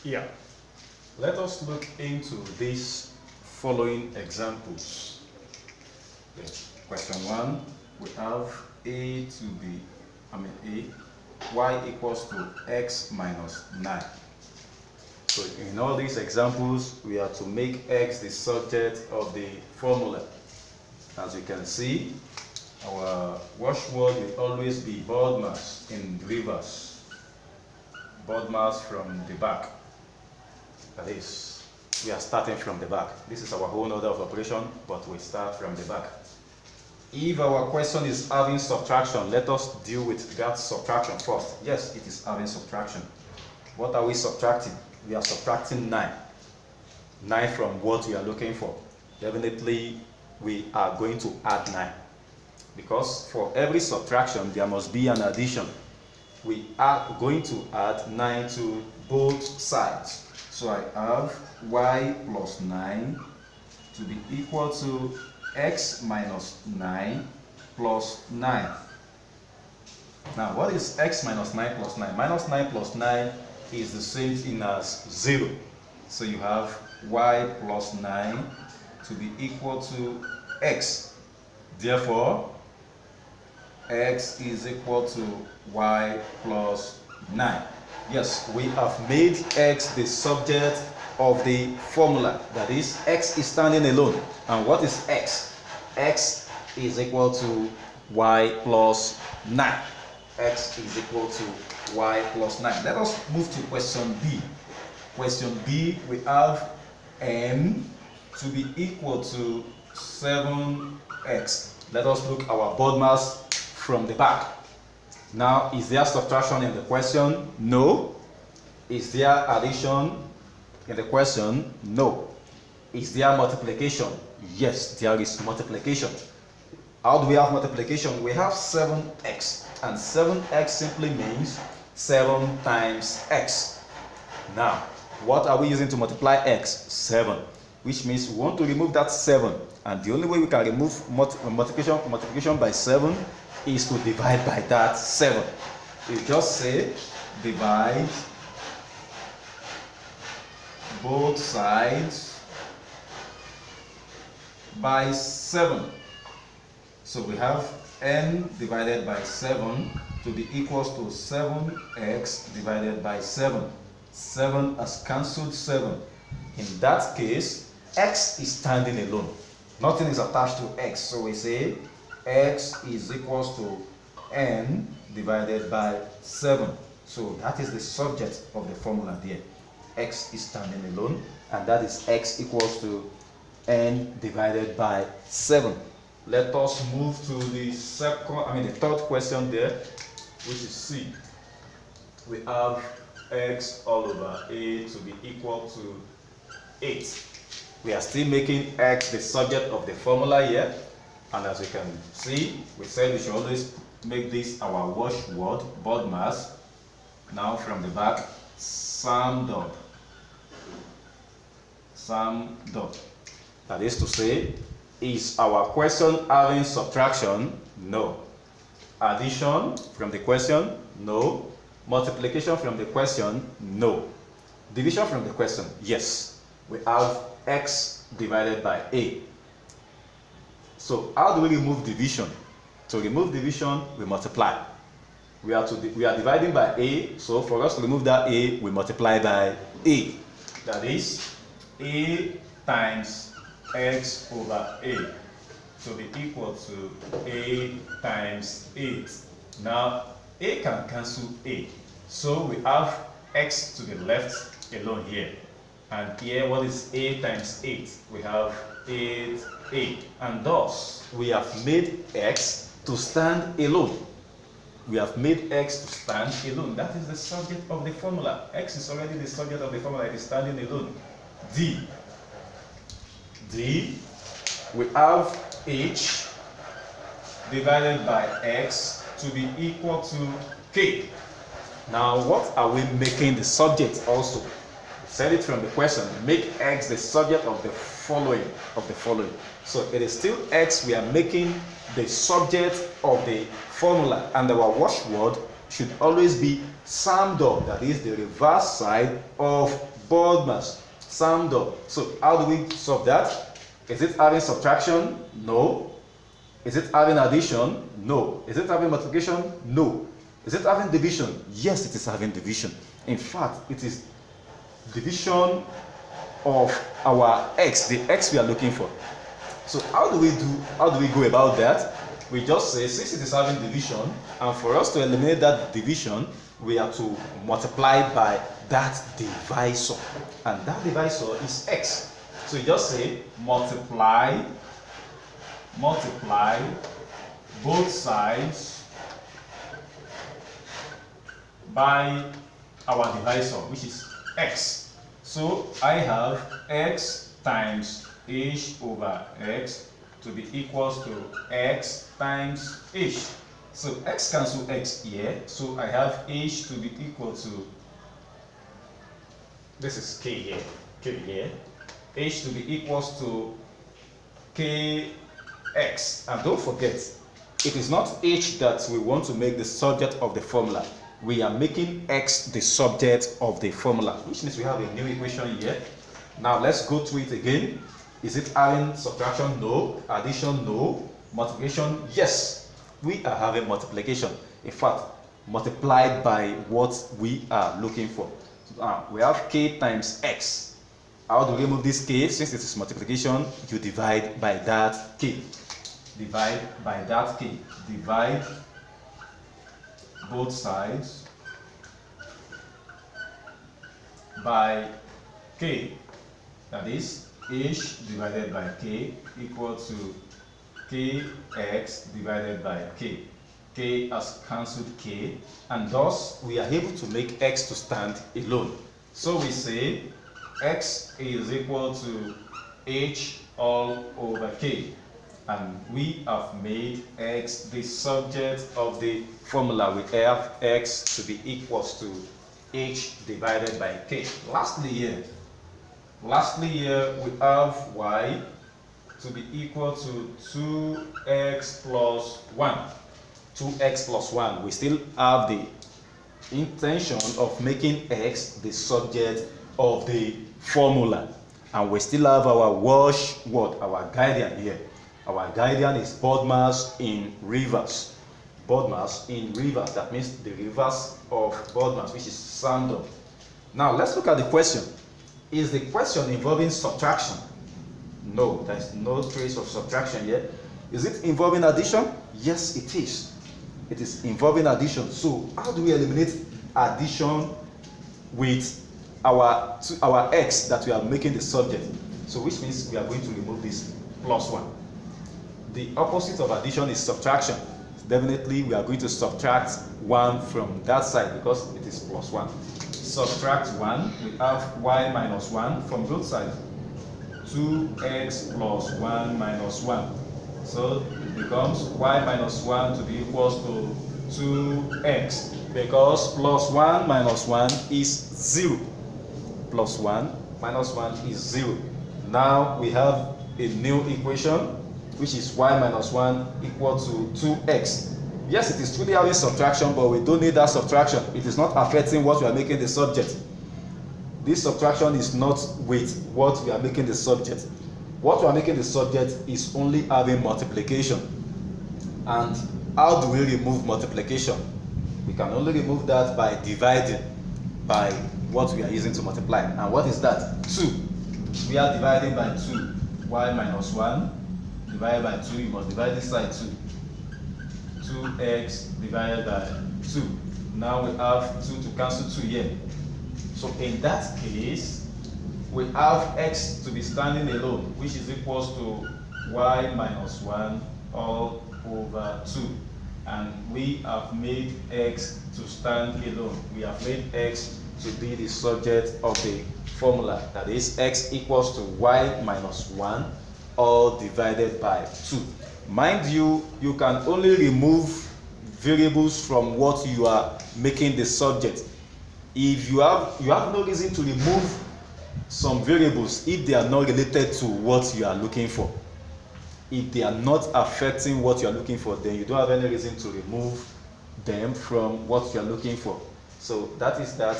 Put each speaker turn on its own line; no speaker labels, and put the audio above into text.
Yeah. Let us look into these following examples.
Yes. Question 1, we have a to be, y equals to x minus 9.
So in all these examples, we are to make x the subject of the formula. As you can see, our watchword will always be BODMAS in reverse. BODMAS from the back. That is, we are starting from the back. This is our whole order of operation, but we start from the back. If our question is having subtraction, let us deal with that subtraction first. Yes, it is having subtraction. What are we subtracting? We are subtracting 9. 9 from what we are looking for. Definitely, we are going to add 9. Because for every subtraction, there must be an addition. We are going to add 9 to both sides.
So I have y plus 9 to be equal to x minus 9 plus 9.
Now, what is x minus 9 plus 9? Minus 9 plus 9 is the same thing as 0.
So you have y plus 9 to be equal to x. Therefore, x is equal to y plus 9.
Yes, we have made x the subject of the formula. That is, x is standing alone. And what is x? X is equal to y plus 9. X is equal to y plus 9.
Let us move to question B. Question B, we have n to be equal to 7x.
Let us look our BODMAS from the back. Now, is there subtraction in the question? No. Is there addition in the question? No. Is there multiplication? Yes, there is multiplication. How do we have multiplication? We have 7x, and 7x simply means 7 times x. Now, what are we using to multiply x? 7, which means we want to remove that 7, and the only way we can remove multiplication by 7 is to divide by that 7. You just say divide
both sides by 7. So we have n divided by 7 to be equals to 7x divided by 7. 7 has cancelled 7.
In that case, x is standing alone. Nothing is attached to x. So we say x is equals to n divided by 7. So that is the subject of the formula there. X is standing alone, and that is x equals to n divided by 7. Let us move to the third question there, which is C. We have x all over a to be equal to 8. We are still making x the subject of the formula here. And as you can see, we said we should always make this our watchword, BODMAS. Now from the back, summed up. Summed up. That is to say, is our question having subtraction? No. Addition from the question? No. Multiplication from the question? No. Division from the question? Yes. We have x divided by a. So how do we remove division? To remove division, we multiply. We are dividing by a, so for us to remove that a, we multiply by a. That is a times x over a to be equal to a times 8. Now, a can cancel a. So we have x to the left alone here. And here, what is a times 8? We have 8. And thus, we have made x to stand alone. We have made x to stand alone. That is the subject of the formula. X is already the subject of the formula. It is standing alone. D. We have h divided by x to be equal to k. Now, what are we making the subject also? We said it from the question. Make x the subject of the following. So it is still x. We are making the subject of the formula, and our watchword should always be summed up, that is the reverse side of BODMAS. Summed up. So how do we solve that? Is it having subtraction? No. Is it having addition? No. Is it having multiplication? No. Is it having division? Yes, it is having division. In fact, it is division of our x, the x we are looking for. So how do we go about that? We just say, since it is having division, and for us to eliminate that division, we have to multiply by that divisor, and that divisor is x. So you just say multiply both sides by our divisor, which is x. So I have x times h over x to be equals to x times h. So x cancel x here, so I have h to be equal to, this is k here, k here, h to be equals to kx. And don't forget, it is not h that we want to make the subject of the formula. We are making x the subject of the formula, which means we have a new equation here. Now let's go through it again. Is it having subtraction? No. Addition? No. Multiplication? Yes. We are having multiplication. In fact, multiplied by what we are looking for. Now we have k times x. How do we remove this k? Since it is multiplication, you divide by that k. Divide by that k. Divide both sides by k. That is h divided by k equal to kx divided by k. K has cancelled k, and thus we are able to make x to stand alone. So we say x is equal to h all over k, and we have made x the subject of the formula. We have x to be equals to h divided by k. Lastly here we have y to be equal to 2x plus 1. 2x plus 1. We still have the intention of making x the subject of the formula, and we still have our our guardian here. Our guardian is BODMAS in reverse. BODMAS in reverse. That means the reverse of BODMAS, which is summed up. Now let's look at the question. Is the question involving subtraction? No, there is no trace of subtraction here. Is it involving addition? Yes, it is. It is involving addition. So how do we eliminate addition with our x that we are making the subject? So which means we are going to remove this plus 1. The opposite of addition is subtraction. Definitely we are going to subtract 1 from that side because it is plus 1. Subtract 1, we have y minus 1 from both sides. 2x plus 1 minus 1. So it becomes y minus 1 to be equals to 2x, because plus 1 minus 1 is 0. Plus 1 minus 1 is 0. Now we have a new equation, which is y minus 1 equal to 2x. Yes, it is truly having subtraction, but we don't need that subtraction. It is not affecting what we are making the subject. This subtraction is not with what we are making the subject. What we are making the subject is only having multiplication. And how do we remove multiplication? We can only remove that by dividing by what we are using to multiply. And what is that? 2. We are dividing by 2. Y minus 1 divided by 2. You must divide this side 2. 2x divided by 2. Now we have 2 to cancel 2 here. So in that case, we have x to be standing alone, which is equals to y minus 1 all over 2. And we have made x to stand alone. We have made x to be the subject of the formula. That is, x equals to y minus 1 all divided by 2. Mind you, you can only remove variables from what you are making the subject. If you have no reason to remove some variables if they are not related to what you are looking for. If they are not affecting what you are looking for, then you don't have any reason to remove them from what you're looking for. So that is that.